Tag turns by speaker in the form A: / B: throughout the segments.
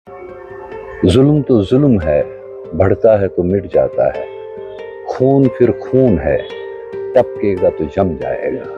A: जुल्म तो जुल्म है, बढ़ता है तो मिट जाता है, खून फिर खून है, टपकेगा तो जम जाएगा।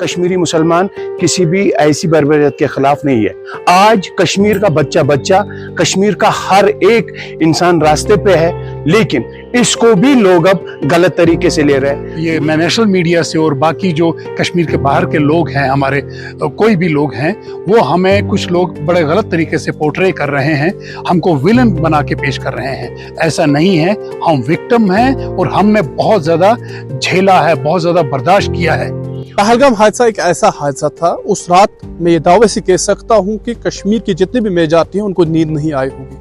B: कश्मीरी मुसलमान किसी भी ऐसी बर्बरियत के खिलाफ नहीं है। आज कश्मीर का बच्चा बच्चा, कश्मीर का हर एक इंसान रास्ते पे है, लेकिन इसको भी लोग अब गलत तरीके से ले रहे हैं।
C: ये मैं नेशनल मीडिया से और बाकी जो कश्मीर के बाहर के लोग हैं, हमारे कोई भी लोग हैं, वो हमें कुछ लोग बड़े गलत तरीके से पोर्ट्रे कर रहे हैं, हमको विलन बना के पेश कर रहे हैं। ऐसा नहीं है, हम विक्टिम हैं और हमने बहुत ज़्यादा झेला है, बहुत ज़्यादा बर्दाश्त किया है।
D: पहलगाम हादसा एक ऐसा हादसा था, उस रात मैं ये दावे से कह सकता हूँ कि कश्मीर की जितनी भी मेजॉरिटी हैं उनको नींद नहीं आई होगी,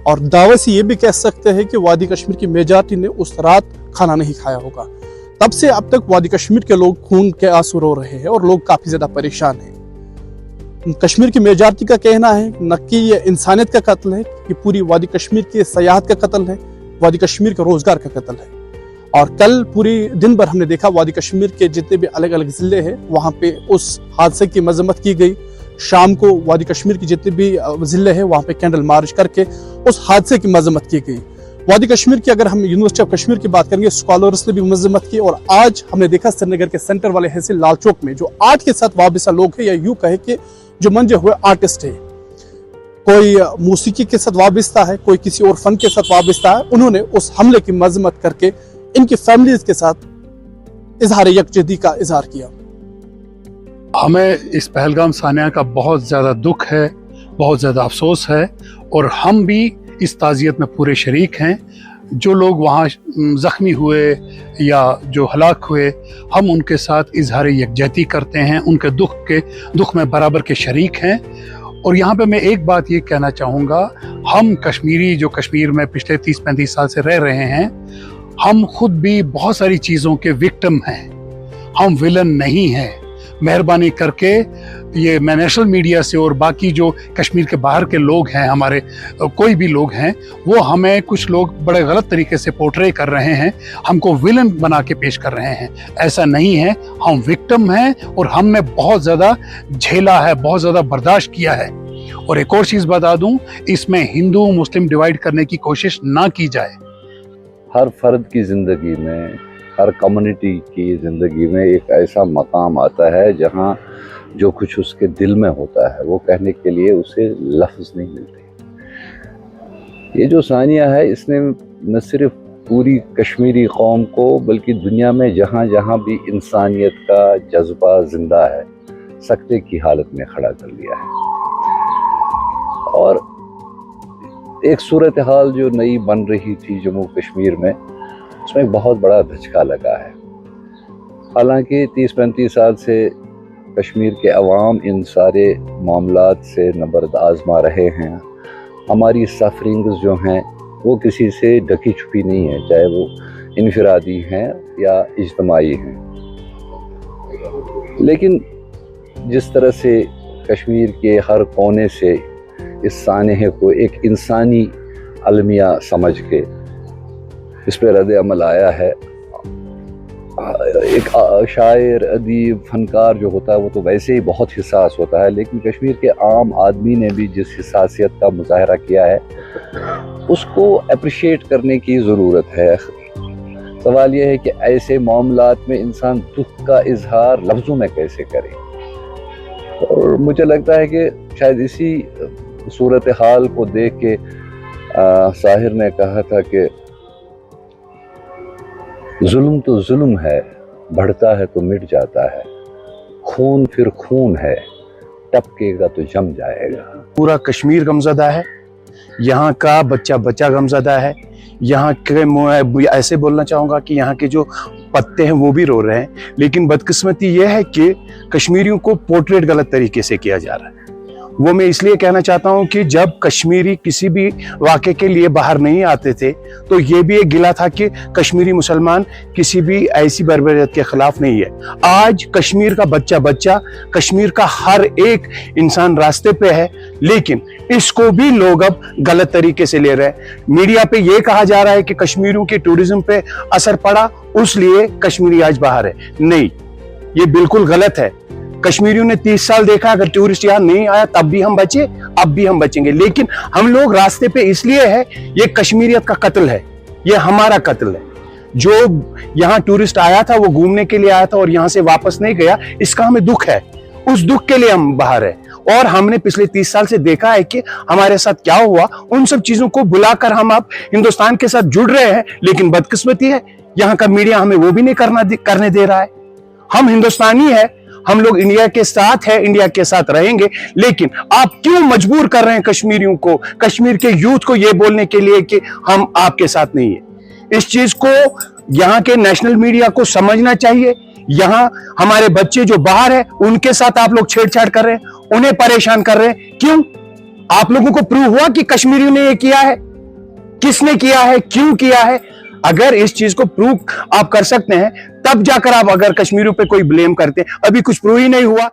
D: और दावे से ये भी कह सकते हैं कि वादी कश्मीर की मेजॉरिटी ने उस रात खाना नहीं खाया होगा। तब से अब तक वादी कश्मीर के लोग खून के आंसू रो रहे हैं और लोग काफी ज्यादा परेशान हैं। कश्मीर की मेजॉरिटी का कहना है न कि ये इंसानियत का कत्ल है, कि पूरी वादी कश्मीर की सयाहत का कत्ल है, वादी कश्मीर के रोजगार का कत्ल है। और कल पूरी दिन भर हमने देखा वादी कश्मीर के जितने भी अलग अलग जिले हैं वहां पे उस हादसे की मजम्मत की गई। शाम को वादी कश्मीर की जितने भी जिले हैं वहां पे कैंडल मार्च करके उस हादसे की मजम्मत की गई। वादी कश्मीर की अगर हम यूनिवर्सिटी ऑफ कश्मीर की बात करेंगे, स्कॉलर्स ने भी मजम्मत की। और आज हमने देखा श्रीनगर के सेंटर वाले हिस्से लाल चौक में जो आर्ट के साथ वाबस्ता लोग हैं, या यूं कहे कि जो मंजे हुए आर्टिस्ट है, कोई मौसीकी के साथ वाबस्ता है, कोई किसी और फन के साथ वाबस्ता है, उन्होंने उस हमले की मजम्मत करके इनकी फैमिलीज के साथ इजहार यकजहती का इजहार किया।
C: हमें इस पहलगाम सानिया का बहुत ज़्यादा दुख है, बहुत ज़्यादा अफसोस है, और हम भी इस ताज़ियत में पूरे शरीक हैं। जो लोग वहाँ ज़ख्मी हुए या जो हलाक हुए, हम उनके साथ इजहार यकजहती करते हैं, उनके दुख में बराबर के शरीक हैं। और यहाँ पे मैं एक बात ये कहना चाहूँगा, हम कश्मीरी जो कश्मीर में पिछले 30-35 साल से रह रहे हैं, हम खुद भी बहुत सारी चीज़ों के विक्टिम हैं, हम विलन नहीं हैं। मेहरबानी करके ये मैं नेशनल मीडिया से और बाकी जो कश्मीर के बाहर के लोग हैं, हमारे कोई भी लोग हैं, वो हमें कुछ लोग बड़े गलत तरीके से पोर्ट्रे कर रहे हैं, हमको विलन बना के पेश कर रहे हैं। ऐसा नहीं है, हम विक्टिम हैं और हमने बहुत ज़्यादा झेला है, बहुत ज़्यादा बर्दाश्त किया है। और एक और चीज़ बता दूँ, इसमें हिंदू मुस्लिम डिवाइड करने की कोशिश ना की जाए।
A: हर फर्द की ज़िंदगी में, हर कम्युनिटी की ज़िंदगी में एक ऐसा मकाम आता है जहाँ जो कुछ उसके दिल में होता है वो कहने के लिए उसे लफ्ज़ नहीं मिलते। ये जो सानिया है, इसने न सिर्फ पूरी कश्मीरी कौम को बल्कि दुनिया में जहाँ जहाँ भी इंसानियत का जज्बा ज़िंदा है, सकते की हालत में खड़ा कर लिया है। और एक सूरत हाल जो नई बन रही थी जम्मू कश्मीर में, उसमें एक बहुत बड़ा धचका लगा है। हालांकि 30-35 साल से कश्मीर के अवाम इन सारे मामलात से नबर्द आज़मा रहे हैं। हमारी सफरिंग्स जो हैं वो किसी से ढकी छुपी नहीं है, चाहे वो इनफरादी हैं या इज्तमाई हैं। लेकिन जिस तरह से कश्मीर के हर कोने से इस सानहे को एक इंसानी अलमिया समझ के इस पर रद्द अमल आया है। एक शायर, अदीब, फनकार जो होता है वो तो वैसे ही बहुत हिसास होता है, लेकिन कश्मीर के आम आदमी ने भी जिस हिसासियत का मुजाहरा किया है उसको अप्रिशिएट करने की ज़रूरत है। सवाल यह है कि ऐसे मामलात में इंसान दुख का इजहार लफ्ज़ों में कैसे करे। और मुझे लगता है कि शायद इसी सूरत हाल को देख के साहिर ने कहा था कि जुल्म तो जुल्म है, बढ़ता है तो मिट जाता है, खून फिर खून है, टपकेगा तो जम जाएगा।
B: पूरा कश्मीर गमज़दा है, यहाँ का बच्चा बच्चा गमज़दा है। यहाँ के ऐसे बोलना चाहूँगा कि यहाँ के जो पत्ते हैं वो भी रो रहे हैं, लेकिन बदकिस्मती ये है कि कश्मीरियों को पोर्ट्रेट गलत तरीके से किया जा रहा है। वो मैं इसलिए कहना चाहता हूँ कि जब कश्मीरी किसी भी वाक़े के लिए बाहर नहीं आते थे तो ये भी एक गिला था कि कश्मीरी मुसलमान किसी भी ऐसी बर्बरियत के खिलाफ नहीं है। आज कश्मीर का बच्चा बच्चा, कश्मीर का हर एक इंसान रास्ते पे है, लेकिन इसको भी लोग अब गलत तरीके से ले रहे हैं। मीडिया पे ये कहा जा रहा है कि कश्मीरियों के टूरिज्म पे असर पड़ा, उसलिए कश्मीरी आज बाहर है। नहीं, ये बिल्कुल गलत है। कश्मीरियों ने 30 साल देखा, अगर टूरिस्ट यहाँ नहीं आया तब भी हम बचे, अब भी हम बचेंगे। लेकिन हम लोग रास्ते पे इसलिए है, ये कश्मीरियत का कत्ल है, ये हमारा कत्ल है। जो यहाँ टूरिस्ट आया था वो घूमने के लिए आया था और यहाँ से वापस नहीं गया, इसका हमें दुख है, उस दुख के लिए हम बाहर है। और हमने पिछले 30 साल से देखा है कि हमारे साथ क्या हुआ, उन सब चीजों को बुलाकर हम अब हिंदुस्तान के साथ जुड़ रहे हैं। लेकिन बदकिस्मती है यहाँ का मीडिया हमें वो भी नहीं करने दे रहा है। हम हिंदुस्तानी है, हम लोग इंडिया के साथ है, इंडिया के साथ रहेंगे। लेकिन आप क्यों मजबूर कर रहे हैं कश्मीरियों को, कश्मीर के यूथ को ये बोलने के लिए कि हम आपके साथ नहीं है? इस चीज को यहाँ के नेशनल मीडिया को समझना चाहिए। यहाँ हमारे बच्चे जो बाहर है उनके साथ आप लोग छेड़छाड़ कर रहे हैं, उन्हें परेशान कर रहे हैं। क्यों? आप लोगों को प्रूव हुआ कि कश्मीरियों ने ये किया है? किसने किया है, क्यों किया है? अगर इस चीज को प्रूव आप कर सकते हैं तब जाकर आप अगर कश्मीरियों पे कोई ब्लेम करते हैं। अभी कुछ प्रूव ही नहीं हुआ।